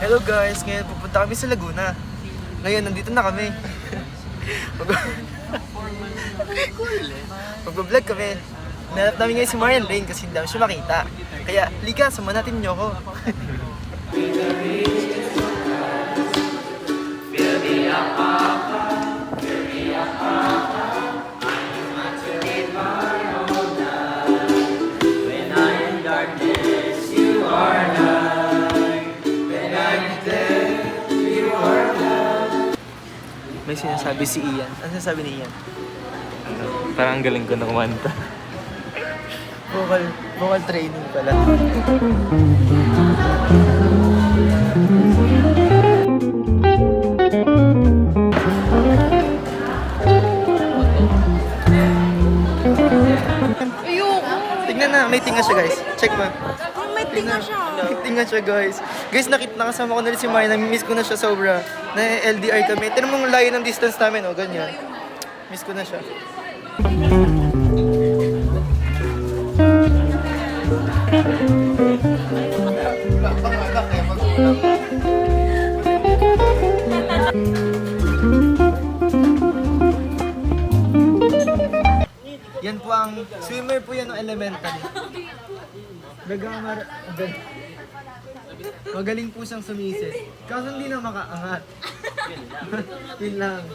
Hello guys, ngayon pupunta kami sa Laguna. Ngayon, nandito na kami. Mag-vlog kami. Nanap namin ngayon si Marian Rain kasi hindi namin siya makita. Kaya, liga, sama natin niyo ako. May sinasabi si Ian. Ano sinasabi ni Ian? Parang ang galing ko na kumanta. Vocal training pala. Ayoko. Tignan na, may tinga siya guys. Check mo. May tinga siya. May tinga siya guys. Guys, nakasama ko na rin si Maya. Nami-miss ko na siya sobra. Na-LDR kami. Tignan mo ang layo ng distance namin, oh. Ganyan. Miss ko na siya. Yan po ang swimmer po yan ng elementary. Magaling po siyang sumisid. Kaso hindi na makaangat. Yun lang.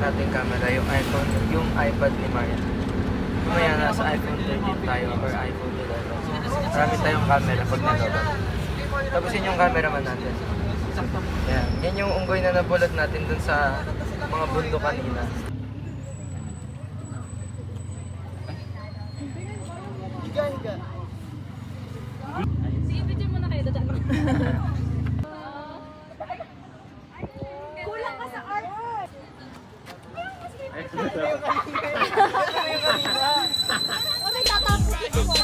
Ating camera, yung iPhone, yung iPad ni Marian. Mamaya nasa iPhone 13 tayo or iPhone 11. Marami tayong camera pag nanonood. Tapos yun yung cameraman natin. Yan. Yan yung unggoy na nabulot natin dun sa mga bundok kanina. Higa. Sige, video mo na kayo. Dadaan mo. Kulang ka sa art. Ano tatapos ko mo?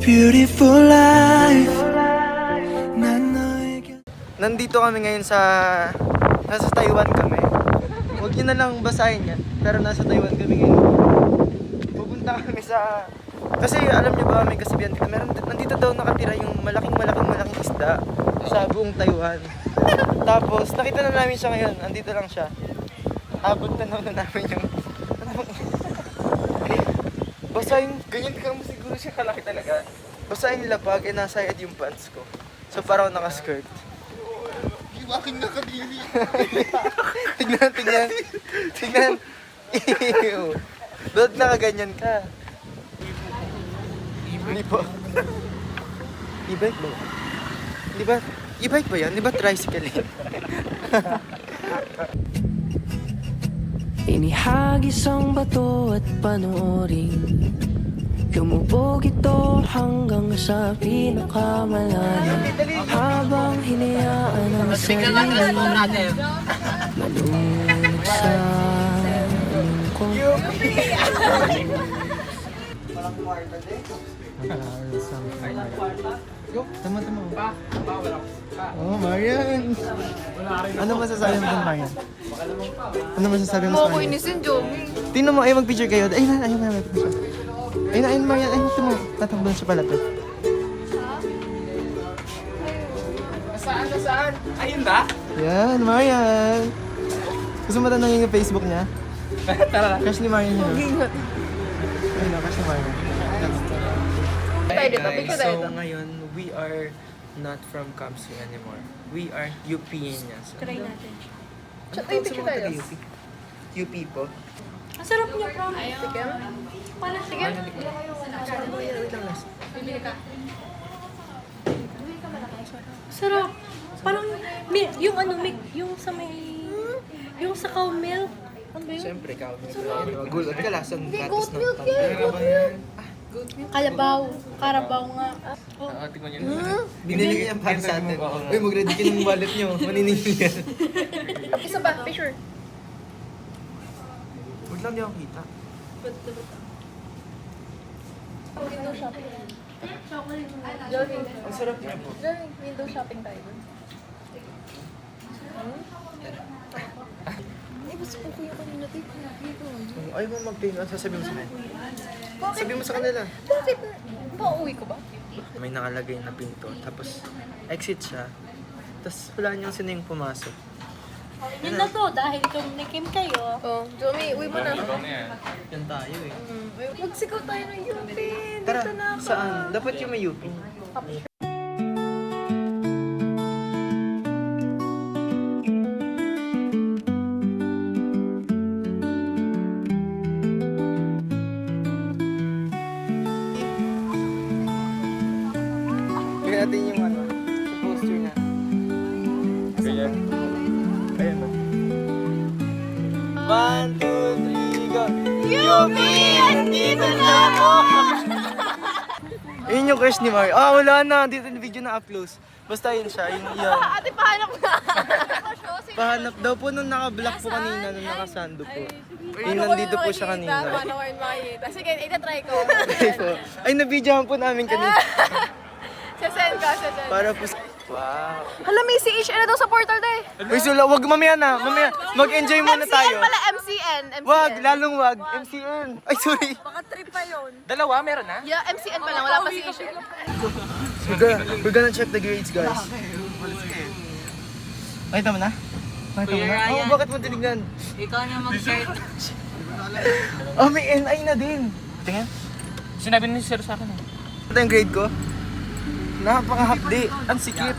Beautiful life. Nandito kami ngayon nasa Taiwan kami. Huwag niyo na lang basahin yan. Pero nasa Taiwan kami ngayon. Pupunta kami kasi alam niyo ba, may kasabihan dito. Nandito daw nakatira yung malaking isda sa buong Taiwan. Tapos nakita na namin siya ngayon. Nandito lang siya. Abot na namin yung basahin, ganyan ka mo siguro siya kalaki talaga. Basahin nila pag nasayad yung pants ko. So parang naka-skirt. Hiwakin na kadiri. Tignan. Ew. Ba't nakaganyan ka? Hindi po. E-bike ba? Di ba? E-bike ba yan? Di ba tricycle yan? Inihagis ang bato at panoorin. Lumubog ito hanggang sa pinakamalalim. Habang hinayaan ang sarili malunod sa lungkot. Walang kwarta din. Tama. Oh, Marian. Ano masasabi mo dun, Marian? Ano masasabi mo sa Mo ko Marian? inisin, Joey. Tingnan mo, ay mag-picture kayo. Ayun na, may picture. Ayun, Marian. Ayun, ito mo. Tatakbo siya pala to. Saan? Ayun ba? Yan, Marian. Gusto mo tanongin yung Facebook niya? Tara. Crush ni Marian yun. Ayun na, crush ni Marian. tayo dito, picture tayo So dito. ngayon, we are not from Kamsi anymore. We are UP-ians. Try natin. Ay, picture tayo. UP po. Ang sarap niya, prom. Sige. Sige. Sarap. Parang, yung ano, yung sa may, yung sa cow milk. Ano ba yun? Siyempre, cow milk. Gulot ka lasan. goat milk yan. Kalabaw. Karabaw nga. Oh. Tingnan niyo. Binili niya yan para sa atin. Uy, mag-ready ka ng wallet niyo. Maniningin yan. Isa ba? Picture. Huwag lang niyo ako kita. Window shopping. Ang sarap niya po. Joey, window shopping tayo. Ay, gusto ko yung kanina dito. Kung ayaw mo mag-paint, sasabihin mo sa kanila. Sabihin mo sa kanila. Bakit? Pauwi ko ba? May nakalagay na pinto. Tapos, exit siya. Tapos, wala niyang sino yung pumasok. Yun na to, dahil tumikim kayo. Oh, Joey, uwi mo na. Yan tayo eh. Magsigaw tayo ng UP. Tara, Dito na ako. saan? Dapat yung may UP. Tignan natin yung ano, yung poster niya. Ganyan. Ayan na. 1, 2, 3, go! UP! Andito na ako! Yun yung crush ni Mario. Ah, wala na. Dito yung video na up close. Basta yun siya. Yun yan. Ate, pahanap na. Pahanap daw po nung naka-block po kanina, nung nakasando po. Yung nandito po siya kanina. Paano ko yun makikita? Sige, itatry ko. Okay po. Ay, nabidyohan po namin kanina. Sasend ka, sasend. Para po sa... Wow. Hala, may CH na daw sa portal day. Uy, Sula, wag mamaya na. Mamaya. Mag-enjoy muna tayo. MCN pala, MCN. Wag, lalong wag. MCN. Ay, sorry. Baka trip pa yun. Dalawa, meron na? Yeah, MCN pa lang, wala pa CH. We're gonna check the grades, guys. Makita mo na? Makita mo na? Oh, bakit mo tinignan? Ikaw na mag-start. Oh, may NI na din. Tingnan. Sinabi ni Sir sa akin. Ito yung grade ko. Napaka-hapdi. Ang sikip.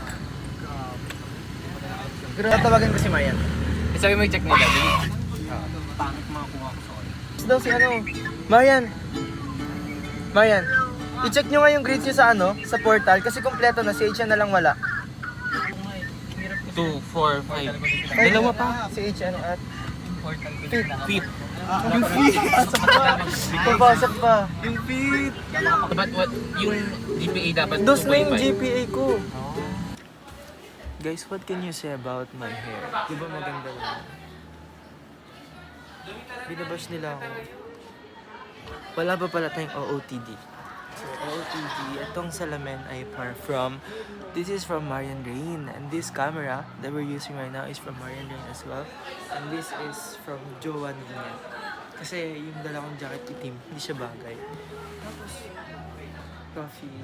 Tatawagan ko si Marian. Sabi mo i-check nila. Pangit makakuha ko sa Ito daw si ano. Marian. Marian. I-check nyo nga yung grades nyo sa ano, sa portal. Kasi kompleto na. Si HN na lang wala. 2, 4, 5. Dalawa pa. Si HN at Fifth. yung feet. Papasok pa. Yung feet. But what, yung GPA dapat Dos na yung 2.5. GPA ko. Guys, what can you say about my hair? Di ba maganda lang? Binabash nila ako. Wala pa pala tayong OOTD. So, OOTD, itong salamin ay from, this is from Marian Rain. And this camera that we're using right now is from Marian Rain as well. And this is from Joanne Guinea. Kasi yung dala kong jacket itim, hindi siya bagay. Tapos, coffee.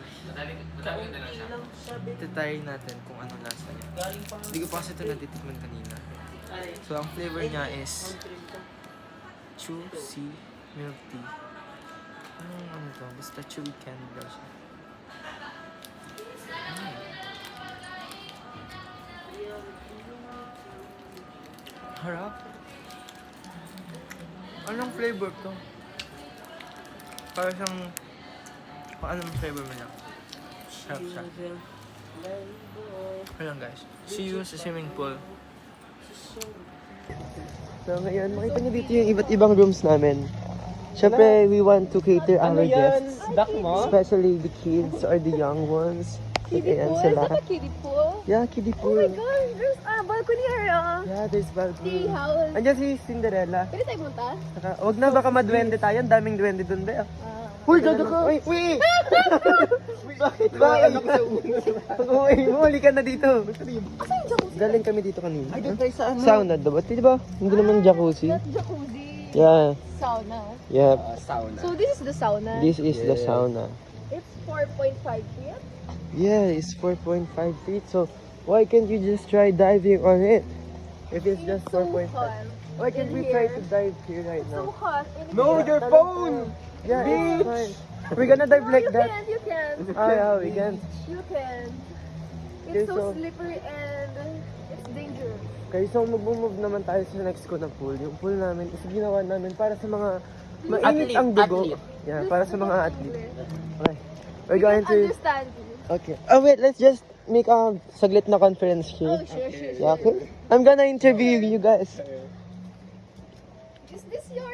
Itatry natin kung ano lasa niya. Hindi ko pa kasi ito natitikman kanina. So, ang flavor niya is Chewy milk tea. Ano to? Basta chewy candy daw siya. Harap. Anong flavor to? Para siyang... Anong flavor mo niya? Harap siya. Ayan guys. See you sa swimming pool. So ngayon, makita niyo dito yung iba't ibang rooms namin. Siyempre, we want to cater our guests. Especially the kids or the young ones. Ayan sila. Kiddie pool? Yeah, kiddie pool. Oh my God, there's balcony area. Yeah, there's balcony. Tea house. Andiyan si Cinderella. Pwede tayo punta? Wag na, baka madwende tayo. Ang daming duwende dun ba? Uy, gago ka! Uy! Uy! Bakit ba? Uy, huli ka na dito. Galing kami dito kanina. Ay, doon tayo sa ano? Sauna daw. Ba't di ba? Hindi naman jacuzzi. Not jacuzzi. Yeah. Sauna. Yep. So this is the sauna. This is the sauna. It's 4.5 feet. Yeah, it's 4.5 feet. So, why can't you just try diving on it? If it's just So 4.5. hot. Why can't in we try here. to dive here right So now? hot. In No, here. your phone! Yeah, it's fine. We're gonna dive like You that. can, you can. Ah, yeah, we can. You can. Okay, It's so- so slippery and it's dangerous. Okay, so mag-move naman tayo sa next ko na pool. Yung pool namin is ginawa namin para sa mga mainit ang dugo. Yeah, para sa mga athlete. Okay. We're going to... Understand you. Okay. Oh wait, let's just make a saglit na conference here. Oh, sure. Yeah, okay. I'm gonna interview you guys. Is this your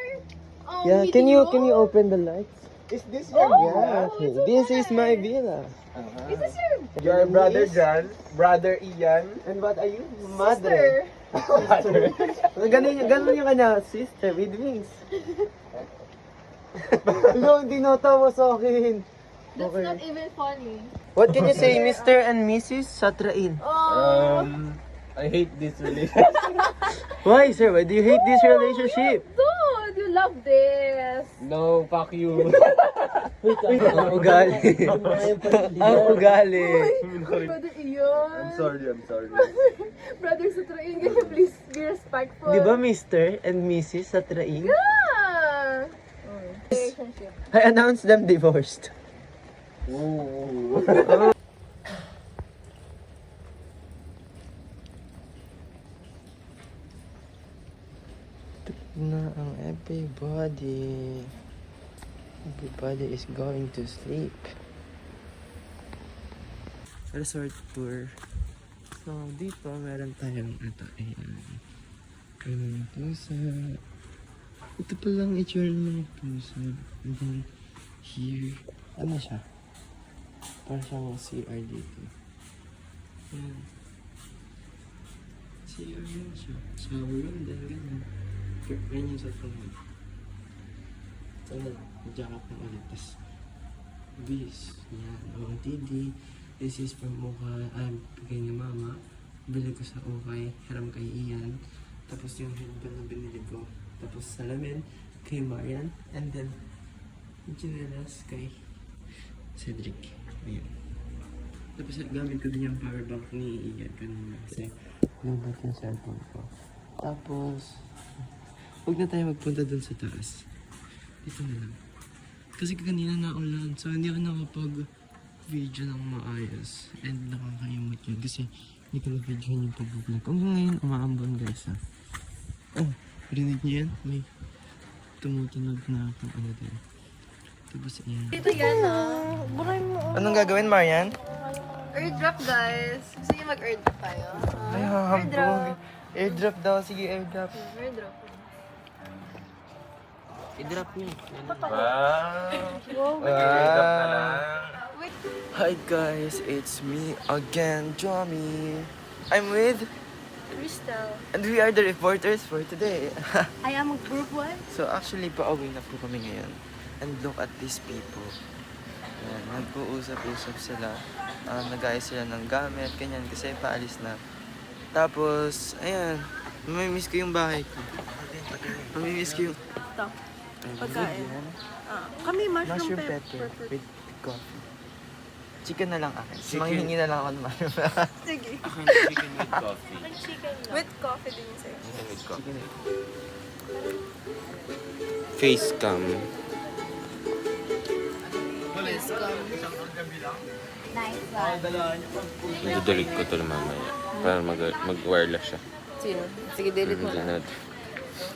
Yeah, meeting can you room? open the lights? Is this your Yeah, okay. This is my villa. Is this your Your brother John, brother Ian, And what are you? Mother. sister? Ganun yung kanya, sister with wings. No, hindi natawa sa akin. That's Okay. not even funny. What can you say, Mr. and Mrs. Satrain? Oh, I hate this relationship. Why, sir? Why do you hate this relationship? dude, you love this. No, fuck you. Ang ugali. Ang ugali. Brother Ian. I'm sorry. Brother Sutrain, can you please be respectful? Di ba Mr. and Mrs. Satrain? Yeah. Relationship. I announced them divorced. Na ang everybody. Everybody is going to sleep. Resort tour. So, dito meron tayong ito. Ayan. Ayan, pusa. Ito pa lang itsura ng pusa. And then, here. Ano siya? Parang siyang CR dito. Ayan. CR yun siya. Shower room din, ganyan. Ganyan sa front. Ayan, jack-up na ulit. Tapos, bis. Yan, OOTD. This is from Ukay. Bigay ni Mama. Bili ko sa Ukay. Hiram kay Ian. Tapos yung headband na binili ko. Tapos salamin kay Marian. And then, yung chinelas kay Cedric. Ayan. Tapos gamit ko din yung power bank ni Ian kanina. Kasi, lubat yung cellphone ko. Tapos, huwag na tayo magpunta dun sa taas. Dito na lang. Kasi kanina naulan, so hindi ako nakapag-video ng maayos. And nakakayamot yun kasi hindi ko na-video yung pag-vlog. Hanggang ngayon, umaambon guys ha. Oh, rinig niyo yan? May tumutunog na kung ano din. Tapos ayan. Dito yan ah. Buray mo. Anong gagawin, Marian? Airdrop guys. Gusto niyo mag-airdrop tayo? Ay, hahambog. Airdrop daw. Sige, airdrop. Airdrop. I-drop niyo. Hi guys, it's me again, Jomi. I'm with, Crystal. and we are the reporters for today. I am group 1. So actually, pauwi na po kami ngayon. And look at these people. Ayan, nag-uusap-usap sila. Nag-ayos sila ng gamit, ganyan, kasi paalis na. Tapos, ayan, mamimiss ko yung bahay ko. Mamimiss ko yung... Ito. Ayun, Pagkain. good yan. Kami mushroom, Mushroom pepper with coffee. Chicken na lang akin. Manghihingi na lang ako ng mushroom pepper. Sige. Akin chicken with coffee. Chicken lang. With coffee din sa'yo. Chicken with coffee. Chicken. Face cam. I-delete ko to mamaya. Para mag-wireless siya. Sino? Sige, delete mo Hindi na. na.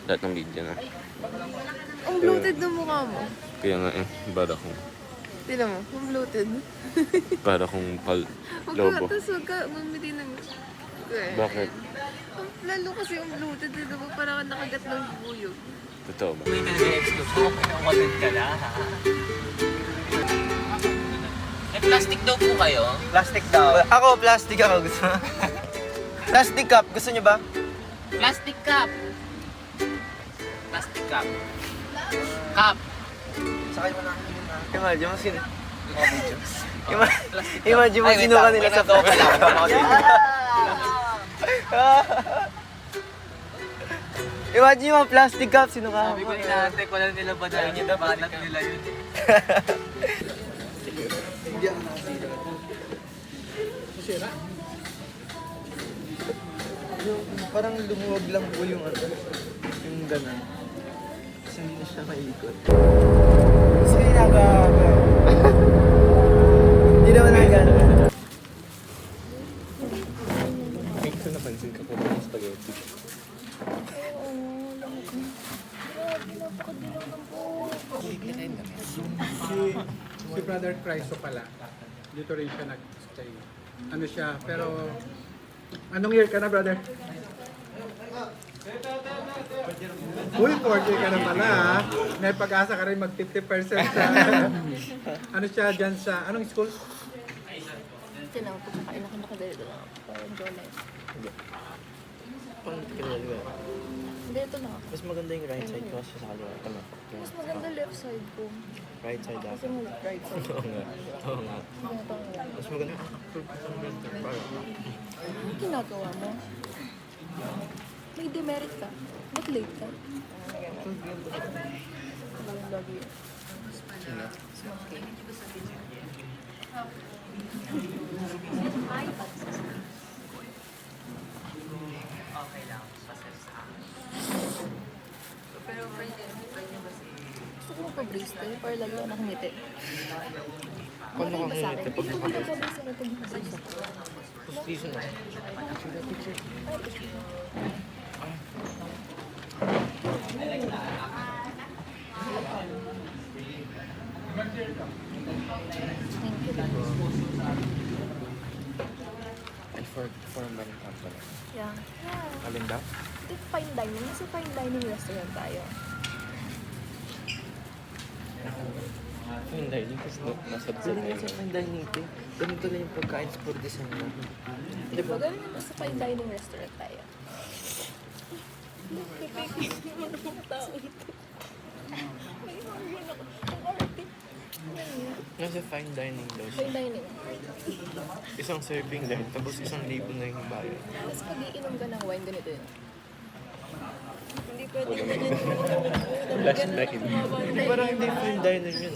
Lahat ng video na. Ang bloated ng mukha mo. Kaya nga Tignan mo, ang bloated. para kong Huwag ka bumili ng... Bakit? Lalo kasi yung bloated, di ba? Parang nakagat ng buyog. Totoo ba? May exclusive. Content ka na. May plastic daw po kayo. Plastic daw. Ako, plastic ako. Gusto mo? Plastic cup. Gusto niyo ba? Plastic cup. Plastic cup. Cup. Sakay mo na. Imagine mo sino. Imagine mo Ay, wait sino lang. kanila May sa nagawa ka lang. Imagine mo, plastic cup. Sino ka? Sabi ko inaantay ko lang nila ba dahil yung banat nila yun. Parang lumuwag lang po yung ano. Yung ganun. Kasi hindi na siya maikot. Kasi ginagawa. Si Brother Cristo pala, dito rin siya nag-stay. Ano siya, pero... Anong year ka na, brother? Uy, 4 ka na pala ha. May pag-asa ka rin mag 50% sa... ano siya dyan sa... Anong school? Tinawag ko sa kain ako nakadalito lang. Parang Jolene. Pang kinalaga. Hindi, ito na. Mas maganda yung right side ko kasi sa kaliwa. Tama. Mas maganda left side ko. Right side Kasi ako. mo right side. Oo nga. Oo nga. Ganito ang lang. Mas maganda. Ano ginagawa mo? May demerit ka. Ba't late ka? Lagi yun. Smoking. Gusto ko magpa-brace tayo para lagi ako nakangiti. Paano kang Sa ngiti akin. pag Ito ko nakabit? magpa-brace ako pag nakabrace ako. Season na. And for a money company. Yeah. Yeah. Alin daw? Ito fine dining. Nasa fine dining restaurant tayo. Fine dining kasi nasa dessert Ganun na sa yun. fine dining ito. Ganito lang yung pagkain sa Purdesang mo. Diba? Ganun yung nasa fine dining restaurant tayo. Nasa fine dining daw siya. Fine dining. Isang serving lang, tapos 1,000 na yung bayad. Tapos pag iinom ka ng wine, ganito yun. Hindi pwede ganyan. Flash na yun. Hindi, parang hindi fine dining yun.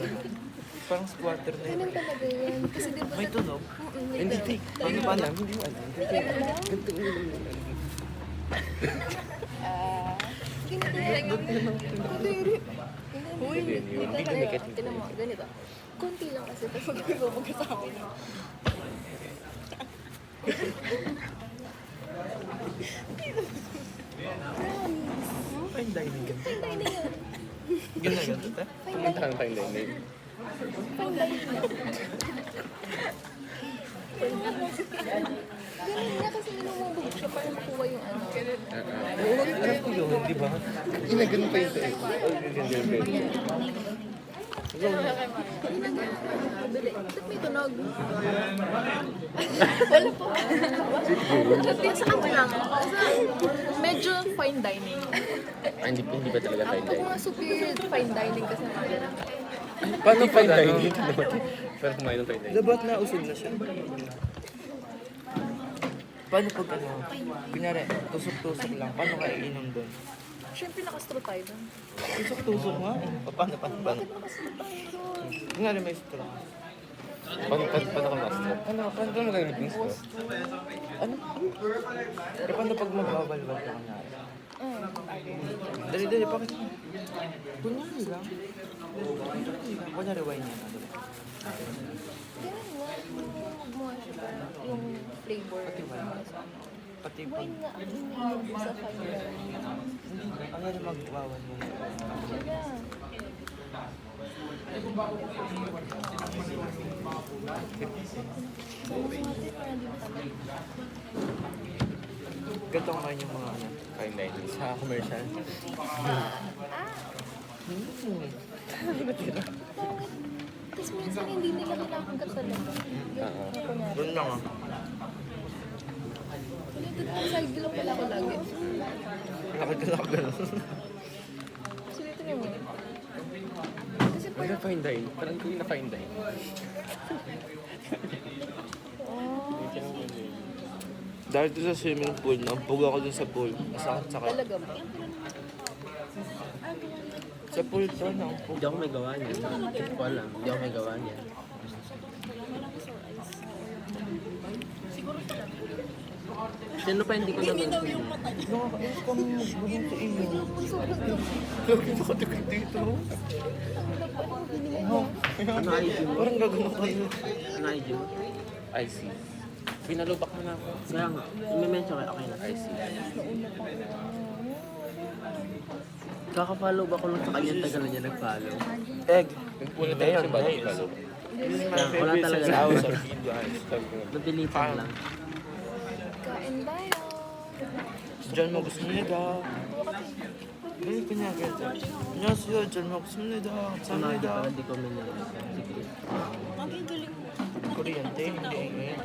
Parang squatter na yun. Ganun talaga yun. Kasi di ba... May tunog? Hindi, Hindi. paano pa alam? Hindi mo alam. Ganito yun. Ganito yun. Kadiri. Uy, hindi talaga. Tinan mo, ganito. Konti lang kasi tapos magkakabog sa akin. Fine dining ganito. Fine dining yun. Ganun na ganito. Fine Pumunta dining. ng fine dining. Fine dining yun. Ganun nga kasi minumubog siya para makuha yung ano. Oo, alam ko yun, di ba? Ginaganon pa ito eh. Mabili. Ba't may tunog? Wala po. Hindi, sa ano lang. Medyo fine dining. Hindi ba talaga fine Ako dining? nga superior fine dining kasi mga Paano fine dining? Pero kumain ng fine dining. Dapat na usog na siya. Paano pag ano, kunyari, tusok-tusok lang, paano ka iinom doon? Siyempre nakastro tayo doon. Tusok-tusok nga eh. Paano? Nakastro tayo doon. Kunyari may straw. Paano ka na-stroke? Paano ka magagamit yung stroke? Ano? Eh, paano pag magbawal-wal ka kunyari? Dali-dali, bakit? Kunyari lang. Kunyari wine yan. Dali. Ganun nga. Yung siya yung flavor. Pati pag... Wine nga ang iniinom ko sa fine dining. Ang ano magwawan mo? Kaya, parang di ba tama? Ganito ang kain yung mga ano, Fine dining. sa commercial. Tapos minsan hindi nila kinakagat talaga. Doon lang ah. Side lang pala ako lagi. Nakagala ka gano'n. Sulitin mo. Kasi Ano na fine dining? Parang hindi na fine dining. Dahil doon sa swimming pool, nampug ako dun sa pool. Masakit sa talaga ba? Sa pool to, nampug. Hindi ako may gawa niyan. Hindi ko alam. Hindi ako may gawa niyan. Sino pa hindi ko naman? Nakakainis kami magbulong sa iyo. Lagi nakadikit dito. Ano IG mo? Parang gagano kayo. Ano IG mo? I see. Pinalubak mo na ako. Kaya nga, may mention kayo. Okay na. I see. Kaka-follow ba ko lang sa kanya, tagal na niya nag-follow. Egg. Ngayon, follow. Wala talaga na. Napilitan lang. Kain tayo. Diyan 먹었습니다. 네, 그냥 그랬죠. 안녕하세요. 잘 먹습니다. Sumagi 감사합니다. para di ko minanong. Sige. Kuryente, hindi ingay.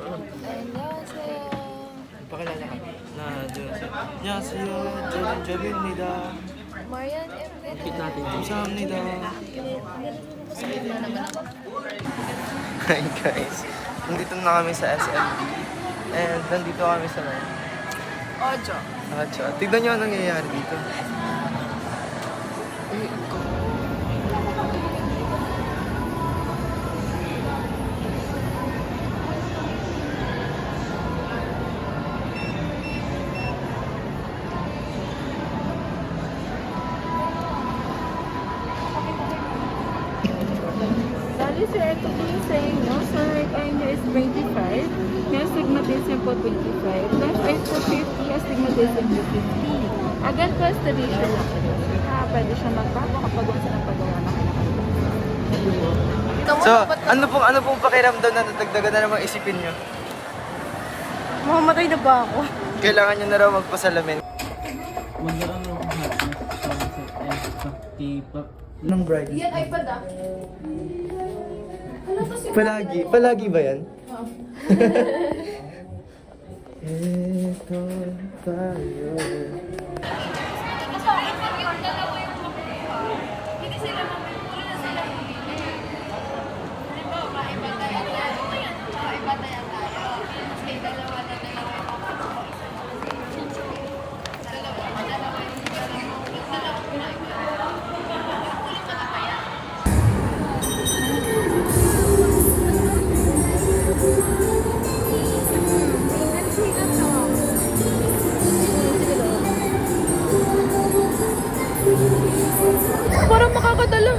안녕하세요. pakilala ka. Na, 안녕하세요. 저는 조비입니다. Marian Evita. Keep natin dito. 감사합니다. Sakit na naman ako. Hi guys. Nandito na kami sa SMB. And nandito kami sa Ojo. Acho. Tignan nyo anong nangyayari dito. Bali, sir, ito po yung sa inyo. Sa right eye niya is 25. May astigmatism po 25. Left eye po 50. Astigmatism po 50. Agad po restoration lang. Pwede siya magbago kapag wala ng pagawa na So, ano pong pakiramdam na natagdagan na namang isipin nyo? Mamamatay na ba ako? Kailangan nyo na raw magpasalamin. Magkaroon ng hotness sa K-pop. Ng bride. Yan ay pada. Palagi ba yan? Ito tayo. Parang makakadala.